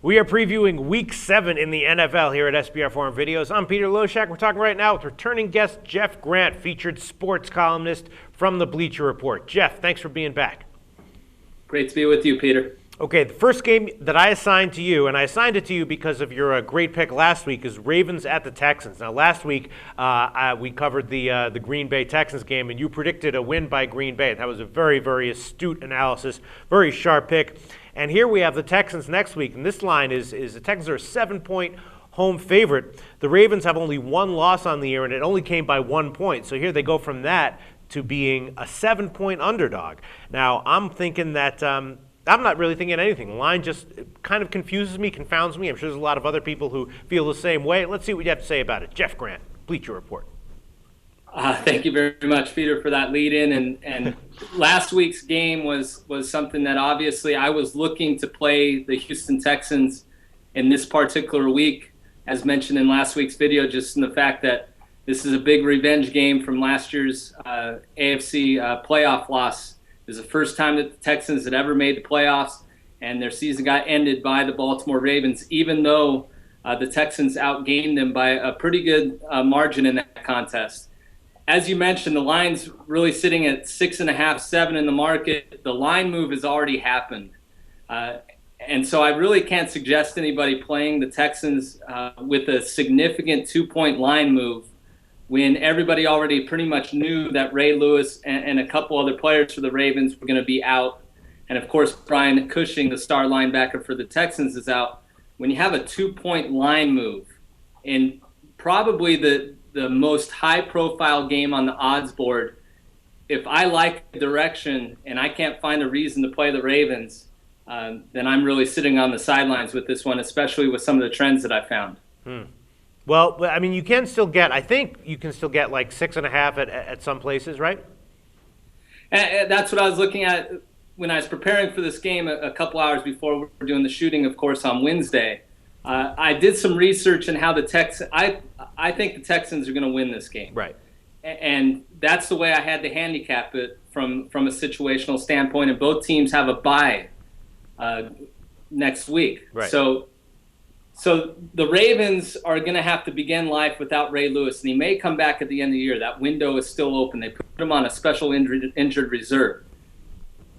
We are previewing Week 7 in the NFL here at SBR Forum Videos. I'm Peter Loshak. We're talking right now with returning guest Jeff Grant, featured sports columnist from the Bleacher Report. Jeff, thanks for being back. Great to be with you, Peter. Okay, the first game that I assigned to you, and I assigned it to you because of your great pick last week, is Ravens at the Texans. Now, last week we covered the Green Bay Texans game, and you predicted a win by Green Bay. That was a very, very astute analysis, very sharp pick. And here we have the Texans next week, and this line is the Texans are a 7-point home favorite. The Ravens have only one loss on the year, and it only came by 1 point. So here they go from that to being a 7-point underdog. Now, I'm thinking that I'm not really thinking anything. The line just kind of confuses me, confounds me. I'm sure there's a lot of other people who feel the same way. Let's see what you have to say about it. Jeff Grant, Bleacher Report. Thank you very much, Peter, for that lead-in. And last week's game was something that obviously I was looking to play the Houston Texans in this particular week, as mentioned in last week's video, just in the fact that this is a big revenge game from last year's AFC playoff loss. It was the first time that the Texans had ever made the playoffs, and their season got ended by the Baltimore Ravens, even though the Texans outgained them by a pretty good margin in that contest. As you mentioned, the line's really sitting at 6.5, 7 in the market. The line move has already happened. And so I really can't suggest anybody playing the Texans with a significant 2-point line move when everybody already pretty much knew that Ray Lewis and a couple other players for the Ravens were going to be out. And, of course, Brian Cushing, the star linebacker for the Texans, is out. When you have a 2-point line move in probably the most high-profile game on the odds board, if I like the direction and I can't find a reason to play the Ravens, then I'm really sitting on the sidelines with this one, especially with some of the trends that I found. Well, I mean, I think you can still get like 6.5 at some places, right? And that's what I was looking at when I was preparing for this game a couple hours before we were doing the shooting, of course, on Wednesday. I did some research on how the Texans. I think the Texans are going to win this game, right? And that's the way I had to handicap it from a situational standpoint. And both teams have a bye next week, right? So the Ravens are going to have to begin life without Ray Lewis, and he may come back at the end of the year. That window is still open. They put him on a special injured reserve.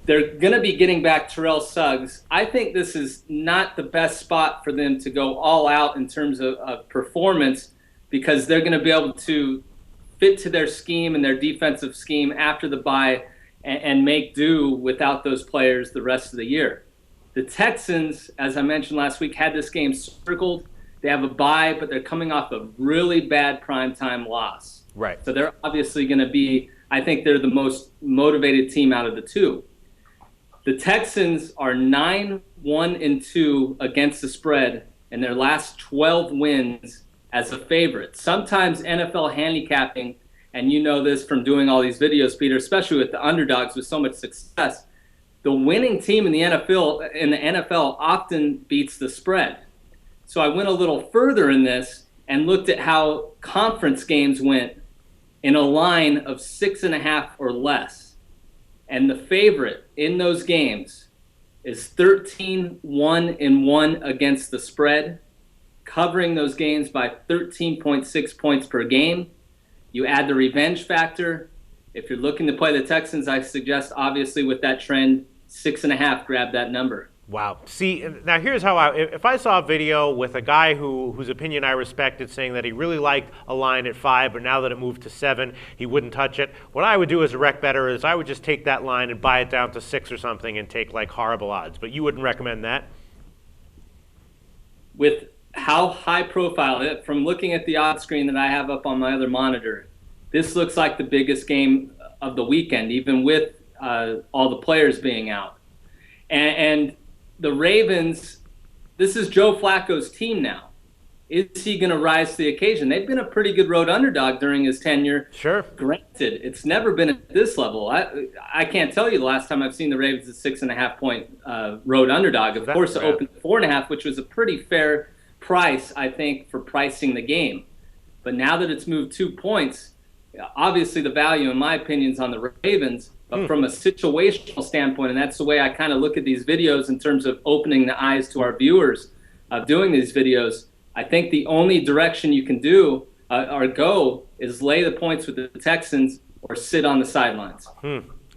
They're going to be getting back Terrell Suggs. I think this is not the best spot for them to go all out in terms of performance, because they're going to be able to fit to their scheme and their defensive scheme after the bye and make do without those players the rest of the year. The Texans, as I mentioned last week, had this game circled. They have a bye, but they're coming off a really bad primetime loss. Right. So they're obviously going to be, I think they're the most motivated team out of the two. The Texans are 9-1-2 against the spread in their last 12 wins as a favorite. Sometimes NFL handicapping, and you know this from doing all these videos, Peter, especially with the underdogs with so much success, the winning team in the NFL often beats the spread. So I went a little further in this and looked at how conference games went in a line of 6.5 or less. And the favorite in those games is 13-1-1 against the spread, covering those games by 13.6 points per game. You add the revenge factor. If you're looking to play the Texans, I suggest, obviously, with that trend, 6.5, grab that number. Wow. See, now here's how if I saw a video with a guy whose opinion I respected saying that he really liked a line at 5, but now that it moved to 7, he wouldn't touch it. What I would do as a rec better is I would just take that line and buy it down to 6 or something and take like horrible odds. But you wouldn't recommend that? With how high profile, from looking at the odds screen that I have up on my other monitor, this looks like the biggest game of the weekend, even with all the players being out. And the Ravens, this is Joe Flacco's team now. Is he going to rise to the occasion? They've been a pretty good road underdog during his tenure. Sure. Granted, it's never been at this level. I can't tell you the last time I've seen the Ravens at 6.5 point road underdog. Of course, it opened 4.5, which was a pretty fair price, I think, for pricing the game. But now that it's moved 2 points, obviously the value, in my opinion, is on the Ravens. But from a situational standpoint, and that's the way I kind of look at these videos in terms of opening the eyes to our viewers, doing these videos, I think the only direction you can do or go is lay the points with the Texans or sit on the sidelines.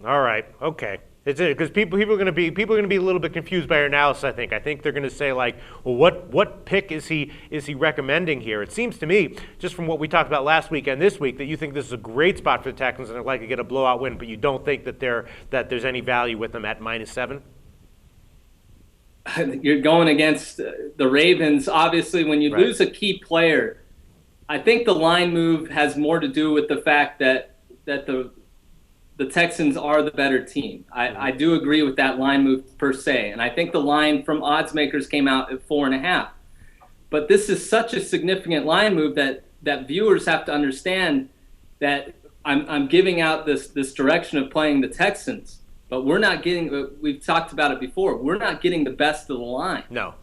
All right. Okay. It's it because people are going to be a little bit confused by your analysis. I think they're going to say like, well, what pick is he recommending here? It seems to me, just from what we talked about last week and this week, that you think this is a great spot for the Texans and they're likely to get a blowout win, but you don't think that there's any value with them at -7. You're going against the Ravens. Obviously, when you Right. lose a key player, I think the line move has more to do with the fact that the Texans are the better team. I do agree with that line move per se, and I think the line from odds makers came out at 4.5. But this is such a significant line move that viewers have to understand that I'm giving out this direction of playing the Texans, but we're not getting. We've talked about it before. We're not getting the best of the line. No.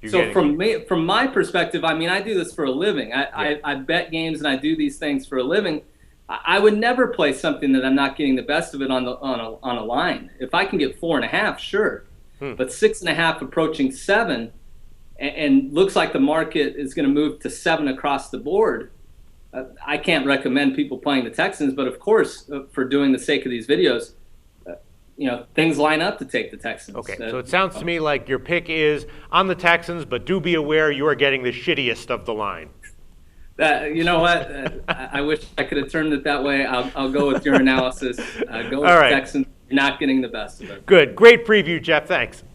So from my perspective, I mean, I do this for a living. I bet games and I do these things for a living. I would never play something that I'm not getting the best of it on a line. If I can get 4.5, sure, but 6.5 approaching 7, and looks like the market is going to move to 7 across the board. I can't recommend people playing the Texans, but of course, for doing the sake of these videos, things line up to take the Texans. Okay, so it sounds to me like your pick is on the Texans, but do be aware you are getting the shittiest of the line. You know what? I wish I could have turned it that way. I'll go with your analysis. Go with All right. the Texans. You're not getting the best of it. Good. Great preview, Jeff. Thanks.